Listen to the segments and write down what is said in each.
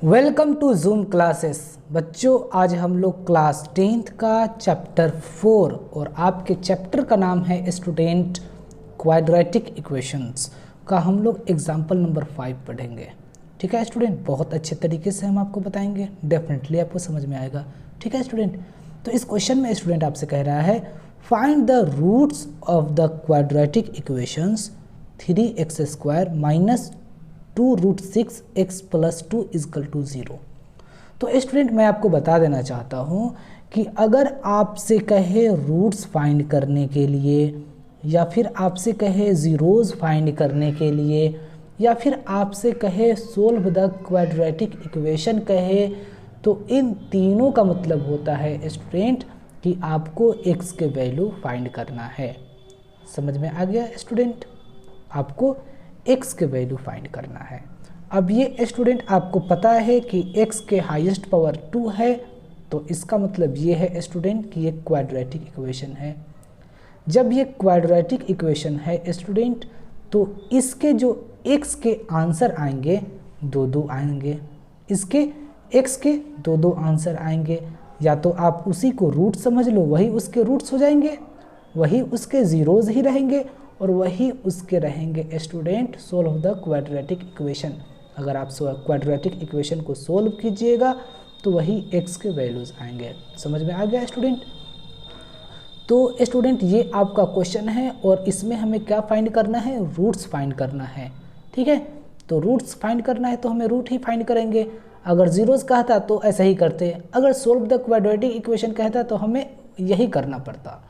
Welcome to zoom classes. बच्चों, आज हम लोग क्लास 10th का चैप्टर 4 और आपके चैप्टर का नाम है स्टूडेंट क्वाड्रेटिक इक्वेशंस का हम लोग एग्जाम्पल नंबर 5 पढ़ेंगे। ठीक है स्टूडेंट, बहुत अच्छे तरीके से हम आपको बताएंगे, डेफिनेटली आपको समझ में आएगा। ठीक है स्टूडेंट, तो इस क्वेश्चन में स्टूडेंट आपसे कह रहा है find the roots of the quadratic equations 3x² minus 2√6x + 2 = 0। तो स्टूडेंट मैं आपको बता देना चाहता हूँ कि अगर आपसे कहे रूट्स फाइंड करने के लिए या फिर आपसे कहे ज़ीरोज़ फाइंड करने के लिए या फिर आपसे कहे सोल्व द क्वाड्रेटिक इक्वेशन कहे, तो इन तीनों का मतलब होता है स्टूडेंट कि आपको x के वैल्यू फाइंड करना है। समझ में आ गया स्टूडेंट? आपको x के वैल्यू फाइंड करना है। अब ये स्टूडेंट आपको पता है कि x के हाईएस्ट पावर 2 है, तो इसका मतलब ये है स्टूडेंट कि ये क्वाड्रेटिक इक्वेशन है। जब ये क्वाड्रेटिक इक्वेशन है स्टूडेंट, तो इसके जो x के आंसर आएंगे 2 आएंगे, इसके x के 2 आंसर आएंगे। या तो आप उसी को रूट समझ लो, वही उसके रूट्स हो जाएंगे, वही उसके ज़ीरोज़ ही रहेंगे और वही उसके रहेंगे student solve the quadratic equation. अगर आप क्वाड्रेटिक इक्वेशन को सोल्व कीजिएगा तो वही x के वैल्यूज़ आएंगे। समझ में आ गया स्टूडेंट? तो स्टूडेंट ये आपका क्वेश्चन है और इसमें हमें क्या फाइंड करना है? रूट्स फाइंड करना है। ठीक है, तो रूट्स फाइंड करना है तो हमें रूट ही फाइंड करेंगे। अगर ज़ीरोज़ कहता तो ऐसा ही करते, अगर सोल्व द क्वाड्रेटिक इक्वेशन कहता तो हमें यही करना पड़ता।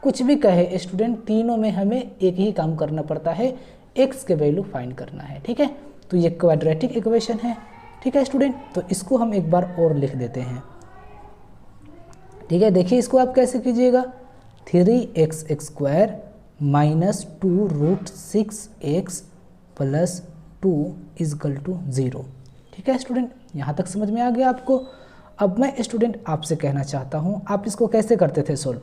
कुछ भी कहे स्टूडेंट, तीनों में हमें एक ही काम करना पड़ता है, x के वैल्यू फाइंड करना है। ठीक है, तो ये क्वाड्रेटिक इक्वेशन है। ठीक है स्टूडेंट, तो इसको हम एक बार और लिख देते हैं। ठीक है, देखिए इसको आप कैसे कीजिएगा, 3x² माइनस 2√6x + 2 = 0। ठीक है स्टूडेंट, यहाँ तक समझ में आ गया आपको? अब मैं स्टूडेंट आपसे कहना चाहता हूँ, आप इसको कैसे करते थे सोल्व?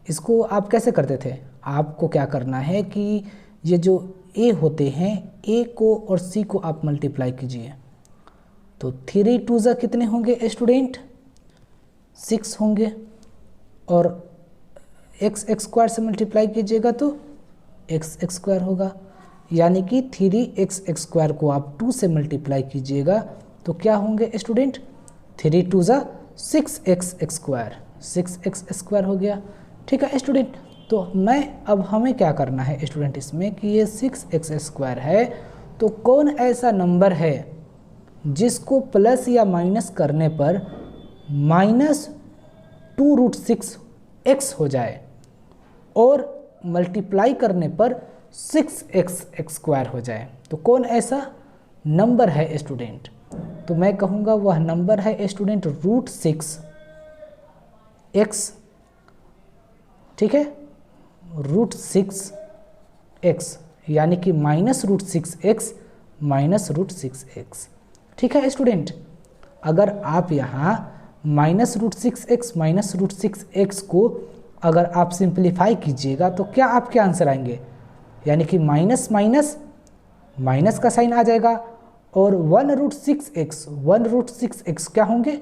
इसको आप कैसे करते थे? आपको क्या करना है कि ये जो a होते हैं, a को और c को आप मल्टीप्लाई कीजिए। तो 3 2 कितने होंगे स्टूडेंट? 6 होंगे, और x² से मल्टीप्लाई कीजिएगा तो x² होगा। यानी कि 3x² को आप 2 से मल्टीप्लाई कीजिएगा तो क्या होंगे स्टूडेंट? 3 2 6x², 6x² हो गया। ठीक है स्टूडेंट, तो अब हमें क्या करना है स्टूडेंट इसमें कि ये 6x² है, तो कौन ऐसा नंबर है जिसको प्लस या माइनस करने पर -2√6x हो जाए और मल्टीप्लाई करने पर 6x² हो जाए? तो कौन ऐसा नंबर है स्टूडेंट? तो मैं कहूँगा वह नंबर है स्टूडेंट √6x। ठीक है, √6x यानी कि -√6x -√6x। ठीक है स्टूडेंट, अगर आप यहाँ -√6x -√6x को अगर आप सिंप्लीफाई कीजिएगा तो क्या आपके आंसर आएंगे? यानी कि माइनस माइनस माइनस का साइन आ जाएगा, और 1√6x क्या होंगे?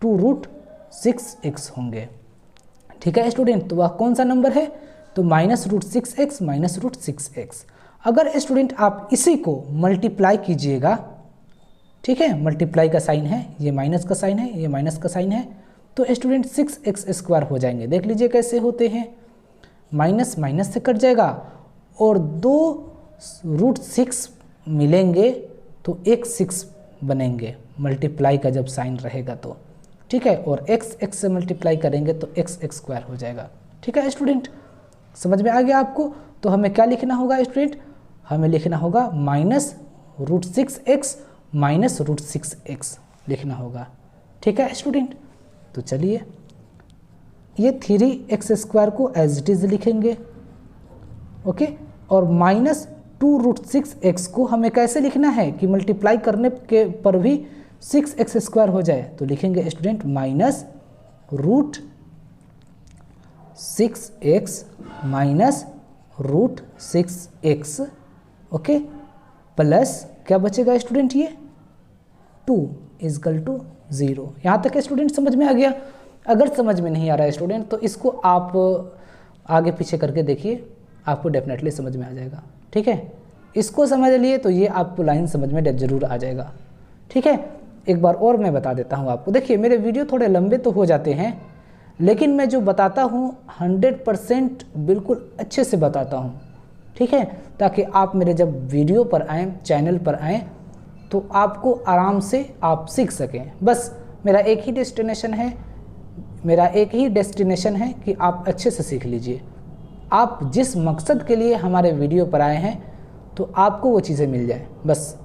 2√6x होंगे। ठीक है स्टूडेंट, तो वह कौन सा नंबर है? तो -√6x -√6x। अगर स्टूडेंट आप इसी को मल्टीप्लाई कीजिएगा, ठीक है, मल्टीप्लाई का साइन है, ये माइनस का साइन है, ये माइनस का साइन है, तो स्टूडेंट 6x² हो जाएंगे। देख लीजिए कैसे होते हैं, माइनस माइनस से कट जाएगा और 2√6 मिलेंगे तो एक 6 बनेंगे, मल्टीप्लाई का जब साइन रहेगा तो। ठीक है, और x से मल्टीप्लाई करेंगे तो x² हो जाएगा। ठीक है स्टूडेंट, समझ में आ गया आपको? तो हमें क्या लिखना होगा स्टूडेंट? हमें लिखना होगा -√6x -√6x लिखना होगा। ठीक है स्टूडेंट, तो चलिए ये 3x² को एज इट इज़ लिखेंगे। ओके, और -2√6x को हमें कैसे लिखना है कि मल्टीप्लाई करने के पर भी 6x² हो जाए? तो लिखेंगे student -√6x -√6x। Okay, plus क्या बचेगा स्टूडेंट? ये 2 इजकल टू 0। यहाँ तक स्टूडेंट समझ में आ गया? अगर समझ में नहीं आ रहा है स्टूडेंट तो इसको आप आगे पीछे करके देखिए, आपको डेफिनेटली समझ में आ जाएगा। ठीक है, इसको समझ लिए तो ये आपको लाइन समझ में ज़रूर आ जाएगा। ठीक है, एक बार और मैं बता देता हूँ आपको। देखिए मेरे वीडियो थोड़े लंबे तो हो जाते हैं, लेकिन मैं जो बताता हूँ 100% बिल्कुल अच्छे से बताता हूँ। ठीक है, ताकि आप मेरे जब वीडियो पर आएँ, चैनल पर आएँ, तो आपको आराम से आप सीख सकें। बस मेरा एक ही डेस्टिनेशन है कि आप अच्छे से सीख लीजिए। आप जिस मकसद के लिए हमारे वीडियो पर आए हैं तो आपको वो चीज़ें मिल जाए बस।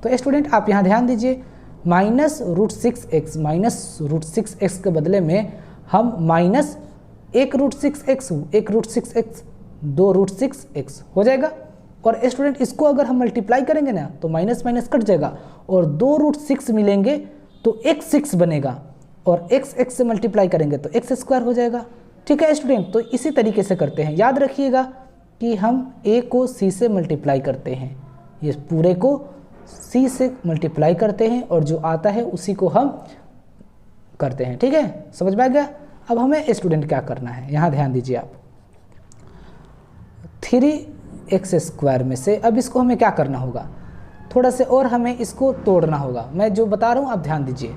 तो स्टूडेंट आप यहाँ ध्यान दीजिए, -√6x -√6x के बदले में हम -1√6x 1√6x 2√6x हो जाएगा। और स्टूडेंट इसको अगर हम मल्टीप्लाई करेंगे ना तो माइनस माइनस कट जाएगा और 2√6 मिलेंगे तो x6 बनेगा, और x से मल्टीप्लाई करेंगे तो x² हो जाएगा। ठीक है स्टूडेंट, तो इसी तरीके से करते हैं। याद रखिएगा कि हम a को c से मल्टीप्लाई करते हैं, ये पूरे को c से मल्टीप्लाई करते हैं और जो आता है उसी को हम करते हैं। ठीक है, समझ में आ गया? अब हमें स्टूडेंट क्या करना है, यहाँ ध्यान दीजिए आप। 3x² में से अब इसको हमें क्या करना होगा, थोड़ा से और हमें इसको तोड़ना होगा। मैं जो बता रहा हूँ आप ध्यान दीजिए।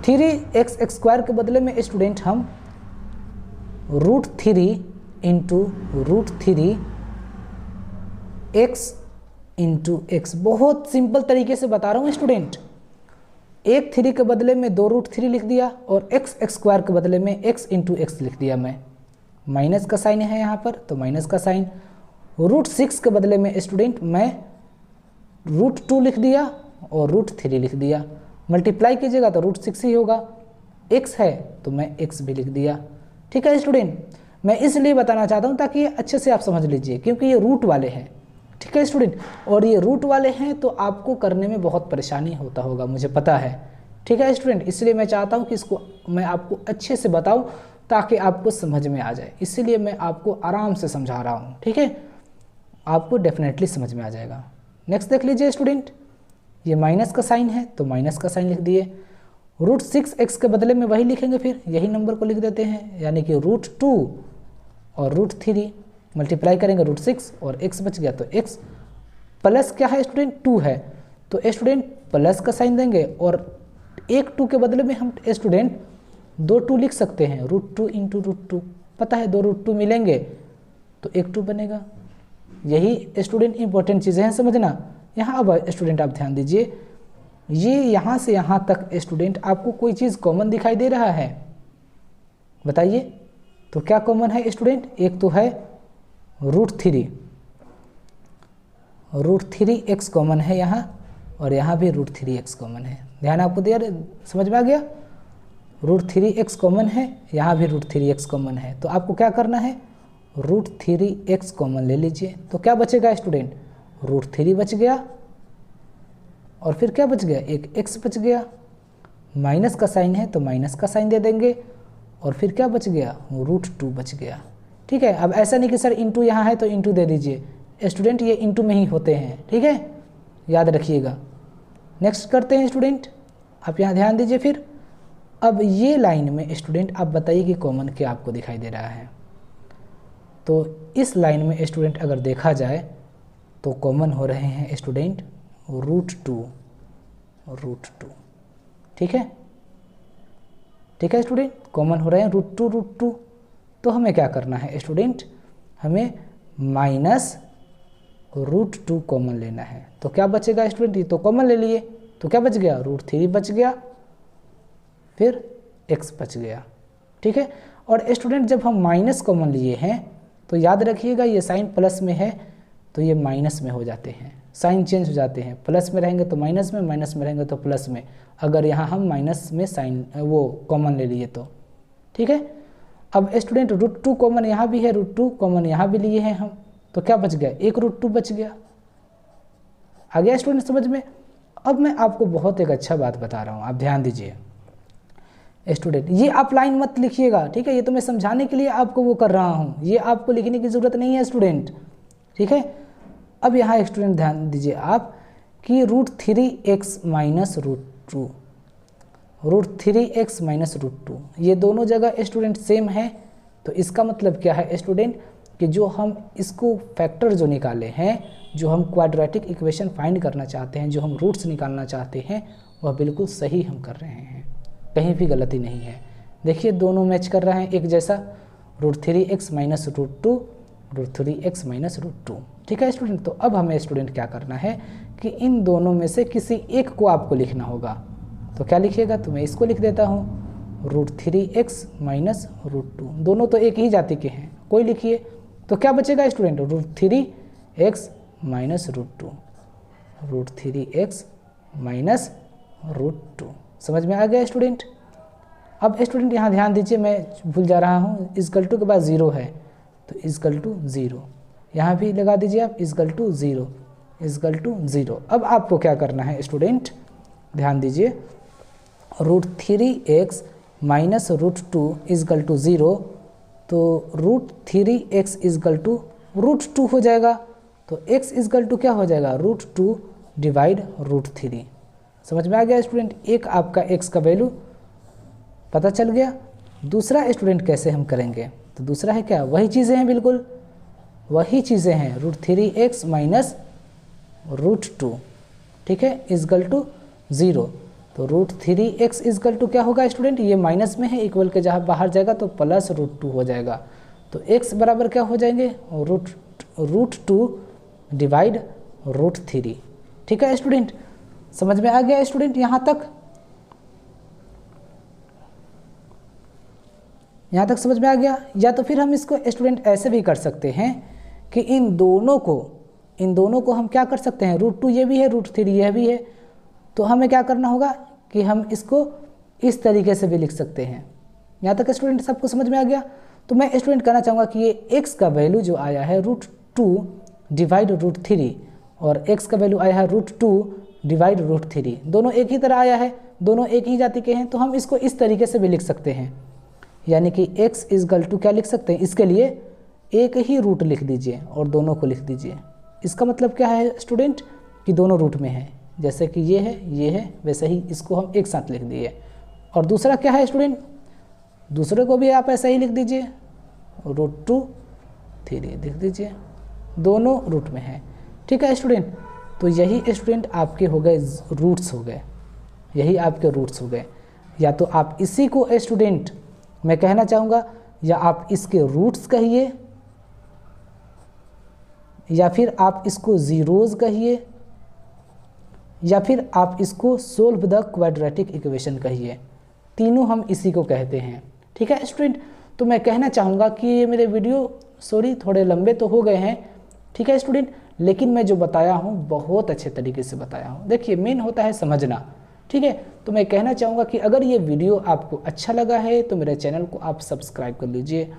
3x² के बदले में स्टूडेंट हम √3 इंटू √3x बहुत सिंपल तरीके से बता रहा हूँ स्टूडेंट। एक 3 के बदले में 2√3 लिख दिया और x² के बदले में x इंटू x लिख दिया। मैं माइनस का साइन है यहाँ पर तो माइनस का साइन। √6 के बदले में स्टूडेंट मैं √2 लिख दिया और √3 लिख दिया। मल्टीप्लाई कीजिएगा तो √6 ही होगा। x है तो मैं x भी लिख दिया। ठीक है स्टूडेंट, मैं इसलिए बताना चाहता हूँ ताकि ये अच्छे से आप समझ लीजिए, क्योंकि ये रूट वाले हैं। ठीक है स्टूडेंट, और ये रूट वाले हैं तो आपको करने में बहुत परेशानी होता होगा, मुझे पता है। ठीक है स्टूडेंट, इसलिए मैं चाहता हूँ कि इसको मैं आपको अच्छे से बताऊँ ताकि आपको समझ में आ जाए, इसीलिए मैं आपको आराम से समझा रहा हूँ। ठीक है, आपको डेफिनेटली समझ में आ जाएगा। नेक्स्ट देख लीजिए स्टूडेंट, ये माइनस का साइन है तो माइनस का साइन लिख दिए। √6x के बदले में वही लिखेंगे, फिर यही नंबर को लिख देते हैं, यानी कि √2 और √3 मल्टीप्लाई करेंगे √6 और x बच गया तो x प्लस क्या है स्टूडेंट 2 है तो स्टूडेंट प्लस का साइन देंगे और एक 2 के बदले में हम स्टूडेंट 2 2 लिख सकते हैं। √2 इंटू √2 पता है 2 √2 मिलेंगे तो एक 2 बनेगा। यही स्टूडेंट इंपॉर्टेंट चीज़ें हैं समझना। यहाँ अब स्टूडेंट आप ध्यान दीजिए, ये यहाँ से यहाँ तक स्टूडेंट आपको कोई चीज़ कॉमन दिखाई दे रहा है, बताइए तो क्या कॉमन है स्टूडेंट? एक तो है √3x कॉमन है यहाँ, और यहाँ भी √3x कॉमन है। ध्यान आपको दिया, समझ में आ गया? √3x कॉमन है, यहाँ भी √3x कॉमन है, तो आपको क्या करना है √3x कॉमन ले लीजिए। तो क्या बचेगा स्टूडेंट? √3 बच गया और फिर क्या बच गया? एक x बच गया। माइनस का साइन है तो माइनस का साइन दे देंगे और फिर क्या बच गया? √2 बच गया। ठीक है, अब ऐसा नहीं कि सर इंटू यहाँ है तो इंटू दे दीजिए स्टूडेंट, ये इंटू में ही होते हैं। ठीक है, याद रखिएगा। नेक्स्ट करते हैं स्टूडेंट, आप यहाँ ध्यान दीजिए। फिर अब ये लाइन में स्टूडेंट आप बताइए कि कॉमन क्या आपको दिखाई दे रहा है। तो इस लाइन में स्टूडेंट अगर देखा जाए तो कॉमन हो रहे हैं स्टूडेंट √2। ठीक है, ठीक है स्टूडेंट, कॉमन हो रहे हैं √2। तो हमें क्या करना है स्टूडेंट? हमें -√2 कॉमन लेना है। तो क्या बचेगा स्टूडेंट? ये तो कॉमन ले लिए तो क्या बच गया? √3 बच गया, फिर x बच गया। ठीक है, और स्टूडेंट जब हम माइनस कॉमन लिए हैं तो याद रखिएगा ये साइन प्लस में है तो ये माइनस में हो जाते हैं, साइन चेंज हो जाते हैं। प्लस में रहेंगे तो माइनस में, माइनस में रहेंगे तो प्लस में, अगर यहाँ हम माइनस में साइन वो कॉमन ले लिए तो। ठीक है, अब स्टूडेंट √2 कॉमन यहाँ भी है, √2 कॉमन यहाँ भी लिए हैं हम, तो क्या बच गया? एक √2 बच गया। आ गया स्टूडेंट समझ में? अब मैं आपको बहुत एक अच्छा बात बता रहा हूँ, आप ध्यान दीजिए स्टूडेंट। ये आप लाइन मत लिखिएगा, ठीक है, ये तो मैं समझाने के लिए आपको वो कर रहा हूँ, ये आपको लिखने की ज़रूरत नहीं है स्टूडेंट। ठीक है, अब यहाँ एक स्टूडेंट ध्यान दीजिए आप कि √3x - √2 √3x माइनस √2, ये दोनों जगह स्टूडेंट सेम है। तो इसका मतलब क्या है स्टूडेंट कि जो हम इसको फैक्टर जो निकाले हैं, जो हम क्वाड्रेटिक इक्वेशन फाइंड करना चाहते हैं, जो हम रूट्स निकालना चाहते हैं, वह बिल्कुल सही हम कर रहे हैं, कहीं भी गलती नहीं है। देखिए दोनों मैच कर रहे हैं एक जैसा, √3x माइनस √2, √3x माइनस √2। ठीक है स्टूडेंट, तो अब हमें स्टूडेंट क्या करना है कि इन दोनों में से किसी एक को आपको लिखना होगा। तो क्या लिखिएगा, तो मैं इसको लिख देता हूँ √3x माइनस √2, दोनों तो एक ही जाति के हैं, कोई लिखिए। तो क्या बचेगा student, √3x minus √2, √3x minus √2। समझ में आ गया स्टूडेंट। अब स्टूडेंट यहाँ ध्यान दीजिए, मैं भूल जा रहा हूँ, इक्वल टू के बाद 0 है, तो इक्वल टू 0 यहाँ भी लगा दीजिए आप, इक्वल टू 0, इक्वल टू 0। अब आपको क्या करना है स्टूडेंट, ध्यान दीजिए, √3x माइनस √2 इक्वल टू 0, तो √3x इक्वल टू √2 हो जाएगा। तो x इक्वल टू क्या हो जाएगा, √2 डिवाइड √3। समझ में आ गया स्टूडेंट, एक आपका x का वैल्यू पता चल गया। दूसरा स्टूडेंट कैसे हम करेंगे, तो दूसरा है क्या, वही चीज़ें हैं, बिल्कुल वही चीज़ें हैं, √3x माइनस √2, ठीक है, इक्वल टू 0। तो √3x इक्वल टू क्या होगा स्टूडेंट, ये माइनस में है, इक्वल के जहाँ बाहर जाएगा तो प्लस √2 हो जाएगा। तो x बराबर क्या हो जाएंगे, √2 डिवाइड √3। ठीक है स्टूडेंट, समझ में आ गया स्टूडेंट यहाँ तक, यहाँ तक समझ में आ गया। या तो फिर हम इसको स्टूडेंट ऐसे भी कर सकते हैं कि इन दोनों को हम क्या कर सकते हैं, √2 ये भी है, √3 यह भी है, तो हमें क्या करना होगा कि हम इसको इस तरीके से भी लिख सकते हैं। यहाँ तक स्टूडेंट सबको समझ में आ गया। तो मैं स्टूडेंट कहना चाहूँगा कि ये x का वैल्यू जो आया है √2 डिवाइड √3 और x का वैल्यू आया है √2 डिवाइड √3, दोनों एक ही तरह आया है, दोनों एक ही जाति के हैं, तो हम इसको इस तरीके से भी लिख सकते हैं। यानी कि x इक्वल टू क्या लिख सकते हैं, इसके लिए एक ही रूट लिख दीजिए और दोनों को लिख दीजिए। इसका मतलब क्या है स्टूडेंट कि दोनों रूट में है, जैसे कि ये है, वैसे ही इसको हम एक साथ लिख दिए। और दूसरा क्या है स्टूडेंट, दूसरे को भी आप ऐसा ही लिख दीजिए, √2 लिख दीजिए, दोनों रूट में है। ठीक है स्टूडेंट, तो यही स्टूडेंट आपके हो गए रूट्स हो गए, यही आपके रूट्स हो गए। या तो आप इसी को स्टूडेंट मैं कहना चाहूँगा, या आप इसके रूट्स कहिए, या फिर आप इसको ज़ीरोज़ कहिए, या फिर आप इसको सोल्व द क्वाड्रेटिक इक्वेशन कहिए, तीनों हम इसी को कहते हैं। ठीक है स्टूडेंट, तो मैं कहना चाहूँगा कि ये मेरे वीडियो थोड़े लंबे तो हो गए हैं, ठीक है स्टूडेंट, लेकिन मैं जो बताया हूँ बहुत अच्छे तरीके से बताया हूँ। देखिए मेन होता है समझना, ठीक है। तो मैं कहना चाहूँगा कि अगर ये वीडियो आपको अच्छा लगा है तो मेरे चैनल को आप सब्सक्राइब कर लीजिए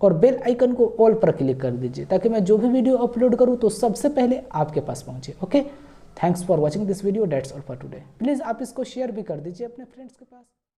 और बेल आइकन को ऑल पर क्लिक कर दीजिए, ताकि मैं जो भी वीडियो अपलोड करूँ तो सबसे पहले आपके पास पहुँचे। Okay, thanks for watching this video, that's all for today. Please आप इसको शेयर भी कर दीजिए अपने फ्रेंड्स के पास।